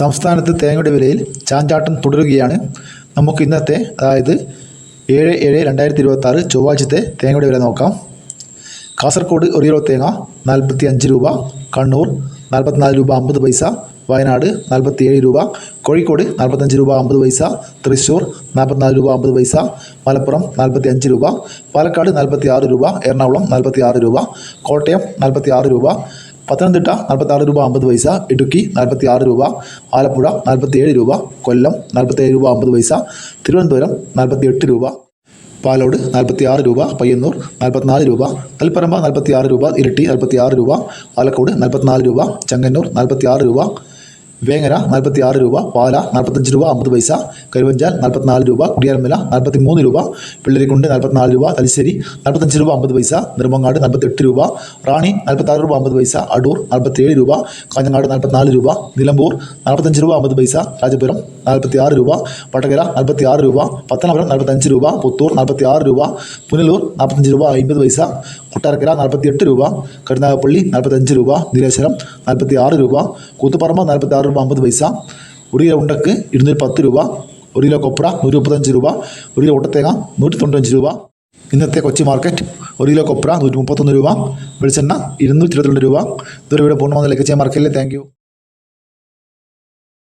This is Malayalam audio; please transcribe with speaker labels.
Speaker 1: സംസ്ഥാനത്ത് തേങ്ങയുടെ വിലയിൽ ചാഞ്ചാട്ടം തുടരുകയാണ്. നമുക്ക് ഇന്നത്തെ അതായത് 7/7/2026 ചൊവ്വാഴ്ചത്തെ തേങ്ങയുടെ വില നോക്കാം. കാസർഗോഡ് 1 കിലോ തേങ്ങ 45 രൂപ, കണ്ണൂർ 44 രൂപ 50 പൈസ, വയനാട് 47 രൂപ, കോഴിക്കോട് 45 രൂപ 50 പൈസ, തൃശ്ശൂർ 44 രൂപ 50 പൈസ, മലപ്പുറം 45 രൂപ, പാലക്കാട് 46 രൂപ, എറണാകുളം 46 രൂപ, കോട്ടയം 46 രൂപ, പത്തനംതിട്ട 46 രൂപ 50 പൈസ, ഇടുക്കി 46 രൂപ, ആലപ്പുഴ 47 രൂപ, കൊല്ലം 47 രൂപ 50 പൈസ, തിരുവനന്തപുരം 48 രൂപ, പാലോട് 46 രൂപ, പയ്യന്നൂർ 44 രൂപ, കൽപ്പറമ്പ 46 രൂപ, ഇരിട്ടി 46 രൂപ, ആലക്കോട് 44 രൂപ, ചെങ്ങന്നൂർ 46 രൂപ, വേങ്ങര 46 രൂപ, പാല 45 രൂപ 50 പൈസ, കരുവഞ്ചാൽ 44 രൂപ, കുടിയാർമല 43 രൂപ, പിള്ളരിക്കുണ്ട് 44 രൂപ, തലശ്ശേരി 45 രൂപ 50 പൈസ, നെടുമങ്ങാട് 48 രൂപ, റാണി 46 രൂപ 50 പൈസ, അടൂർ 47 രൂപ, കാഞ്ഞങ്ങാട് 44 രൂപ, നിലമ്പൂർ 45 രൂപ 50 പൈസ, രാജപുരം 46 രൂപ, വടകര 46 രൂപ, പത്തനാപുരം 45 രൂപ, പുത്തൂർ 46 രൂപ, പുനലൂർ 45 രൂപ 50 പൈസ, കൊട്ടാരക്കര 48 രൂപ, കരുനാഗപ്പള്ളി 45 രൂപ, നീലേശ്വരം 46 രൂപ, കൂത്തുപറമ്പ് 46 രൂപ 50 പൈസ, 1 കിലോ ഉണ്ടക്ക് 210 രൂപ, 1 കിലോ കൊപ്ര 135 രൂപ, 1 കിലോ ഒട്ടത്തേങ്ങ 195 രൂപ. ഇന്നത്തെ കൊച്ചി മാർക്കറ്റ് 1 കിലോ കൊപ്ര 131 രൂപ, വെളിച്ചെണ്ണ 222 രൂപ. ഇതൊരു വീഡിയോ പൂർണ്ണമായി ലൈക്ക് ചെയ്യാൻ മറക്കല്ലേ. Thank you.